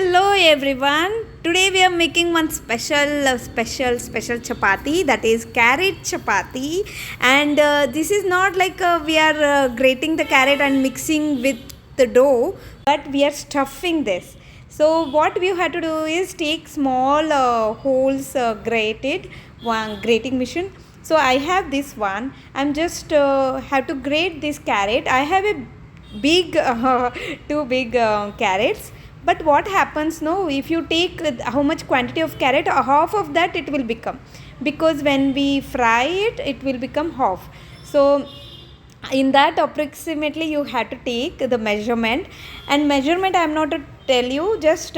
Hello everyone. Today we are making one special chapati, that is carrot chapati. And this is not like we are grating the carrot and mixing with the dough, but we are stuffing this. So what we have to do is take small holes grated one grating machine. So I have this one. I'm just have to grate this carrot. I have a big two big carrots. But what happens now, if you take how much quantity of carrot, half of that it will become, because when we fry it, it will become half. So in that approximately you have to take the measurement, and measurement I am not to tell you, just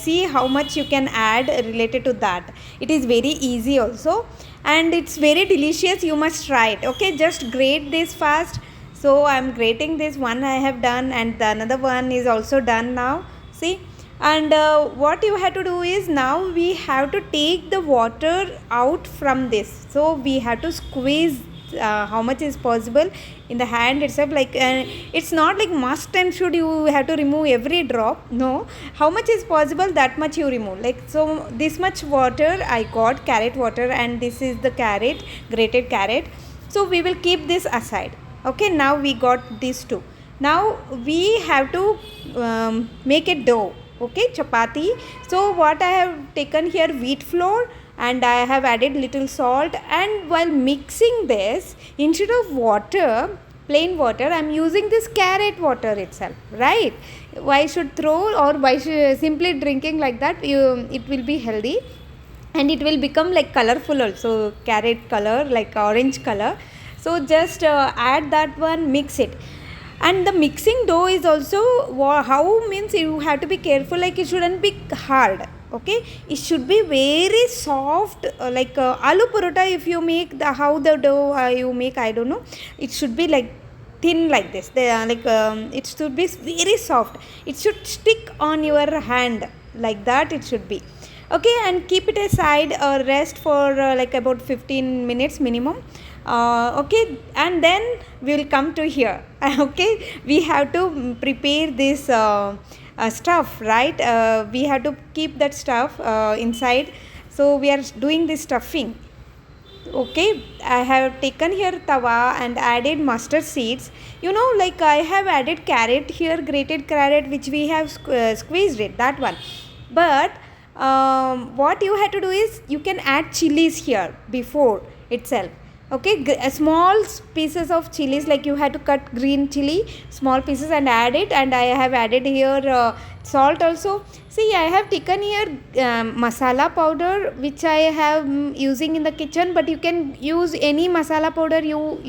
see how much you can add related to that. It is very easy also, and it's very delicious. You must try it. Okay, just grate this fast. So I'm grating this one, I have done, and the another one is also done now. See, and what you have to do is, now we have to take the water out from this. So we have to squeeze how much is possible in the hand itself. Like it's not like must and should you have to remove every drop. No, how much is possible, that much you remove. Like, so this much water I got, carrot water, and this is the carrot, grated carrot. So we will keep this aside. Okay, now we got these two. Now we have to make a dough. Okay, chapati. So what I have taken here, wheat flour, and I have added little salt, and while mixing this, instead of water, plain water, I am using this carrot water itself, right? Why should throw, or why should simply drinking like that, it will be healthy, and it will become like colorful also, carrot color, like orange color. So just add that one, mix it. And the mixing dough is also how means you have to be careful, like it shouldn't be hard. Okay, it should be very soft, like aloo parota. If you make the how the dough you make, I don't know, it should be like thin like this. They are like it should be very soft. It should stick on your hand like that. It should be. Okay, and keep it aside or rest for like about 15 minutes minimum. Okay, and then we will come to here. Okay, we have to prepare this stuff, right? We have to keep that stuff inside. So we are doing this stuffing. Okay, I have taken here tawa and added mustard seeds. Like I have added carrot here, grated carrot, which we have squeezed it, that one. But what you have to do is, you can add chilies here before itself. Okay, small pieces of chilies, like you have to cut green chili small pieces and add it. And I have added here salt also. See, I have taken here masala powder, which I have using in the kitchen, but you can use any masala powder you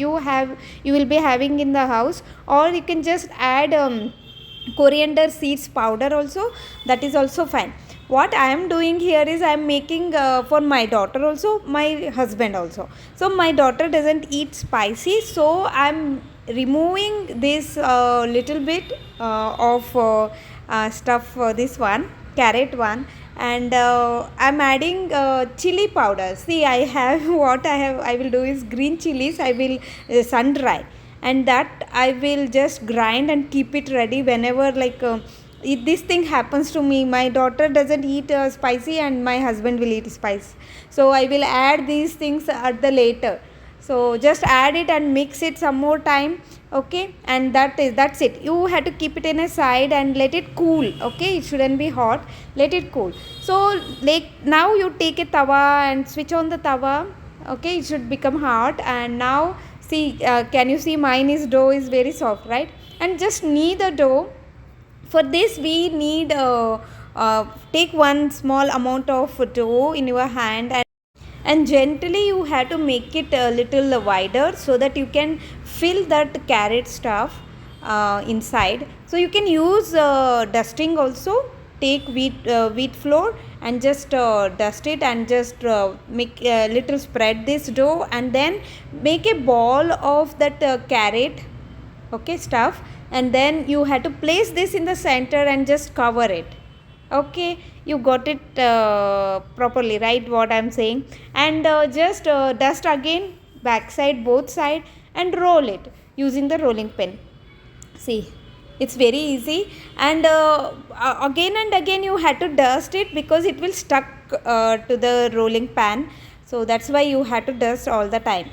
will be having in the house, or you can just add coriander seeds powder also, that is also fine. What I am doing here is, I am making for my daughter also, my husband also. So my daughter doesn't eat spicy, so I am removing this little bit of stuff, this one carrot one, and I am adding chili powder. See, I have I will do is, green chilies I will sun dry, and that I will just grind and keep it ready whenever, like this thing happens to me. My daughter doesn't eat spicy, and my husband will eat spice, so I will add these things at the later. So just add it and mix it some more time. Okay, and that's it. You have to keep it in a side and let it cool. Okay, it shouldn't be hot, let it cool. So like now you take a tawa and switch on the tawa. Okay, it should become hot. And now see, can you see, mine is dough is very soft, right? And just knead the dough. For this we need take one small amount of dough in your hand, and gently you have to make it a little wider, so that you can fill that carrot stuff inside. So you can use dusting also. Take wheat flour and just dust it, and just make a little spread this dough, and then make a ball of that carrot, okay, stuff. And then you have to place this in the center and just cover it. Okay, you got it properly, right, what I'm saying? And just dust again, back side, both side, and roll it using the rolling pin. See, It's very easy, and again and again you had to dust it because it will stuck to the rolling pan. So that's why you had to dust all the time.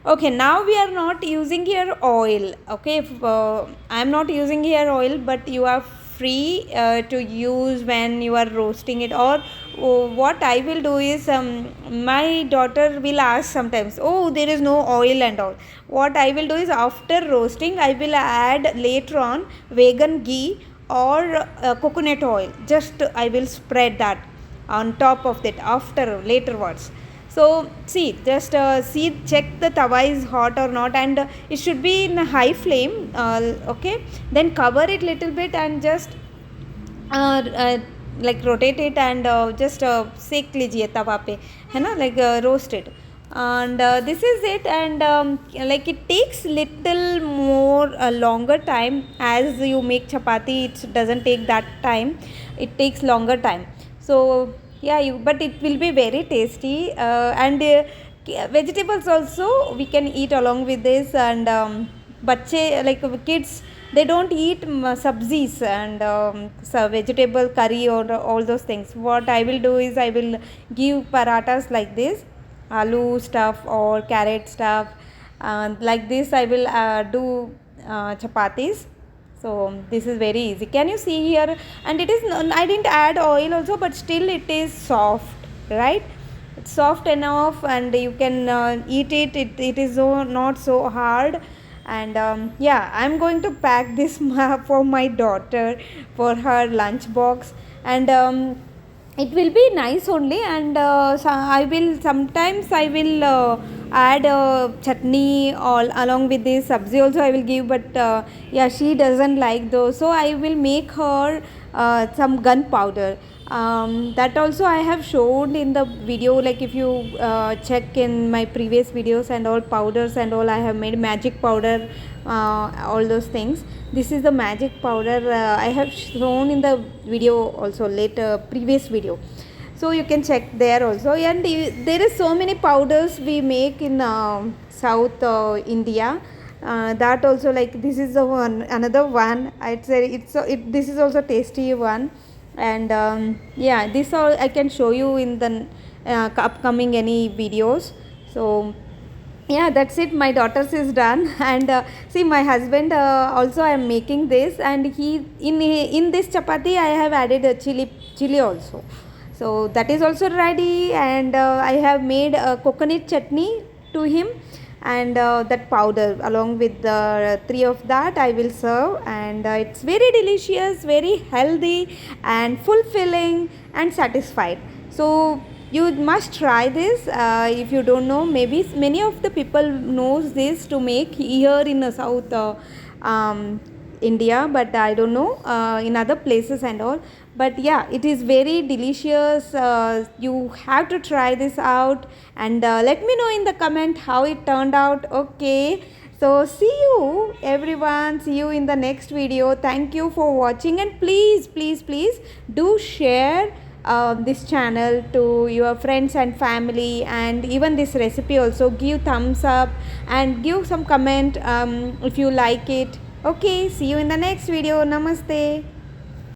Okay, now we are not using here oil. Okay, if, I am not using here oil, but you are free to use when you are roasting it. Or what I will do is, my daughter will ask sometimes, oh, there is no oil and all. What I will do is, after roasting, I will add later on vegan ghee or coconut oil. Just I will spread that on top of that after laterwards. So see, just see, check the tawa is hot or not, and it should be in a high flame. Okay, then cover it little bit and just like rotate it, and just सेक लीजिए तवा पे, है ना, like roast it. And this is it. And like it takes little more longer time. As you make chapati, it doesn't take that time, it takes longer time. So yeah, but it will be very tasty. And vegetables also we can eat along with this. And bacche, like kids, they don't eat sabzis and so vegetable curry or all those things. What I will do is, I will give paratas like this, aloo stuff or carrot stuff, like this I will do chapatis. So this is very easy. Can you see here? And it is, I didn't add oil also, but still it is soft, right? It's soft enough, and you can eat it. It is not so hard. And yeah, I'm going to pack this for my daughter for her lunch box. And it will be nice only. And so I will sometimes I will add chutney all along with this sabzi also I will give. But yeah, she doesn't like those, so I will make her some gunpowder. That also I have showed in the video. Like if you check in my previous videos and all, powders and all, I have made magic powder, all those things. This is the magic powder I have shown in the video also, later previous video, so you can check there also. And there is so many powders we make in South India. That also, like this is the one, another one, I'd say this is also tasty one. And yeah, this all I can show you in the upcoming any videos. So yeah, that's it, my daughter's is done. And see, my husband also, I am making this, and he in this chapati I have added a chili also. So that is also ready. And I have made a coconut chutney to him, and that powder along with the three of that I will serve. And it's very delicious, very healthy and fulfilling and satisfied. So you must try this. If you don't know, maybe many of the people knows this to make here in South India, but I don't know in other places and all. But yeah, it is very delicious. You have to try this out. And let me know in the comment how it turned out. Okay, so see you everyone, see you in the next video. Thank you for watching, and please do share this channel to your friends and family. And even this recipe also, give thumbs up and give some comment if you like it. Okay, see you in the next video. Namaste.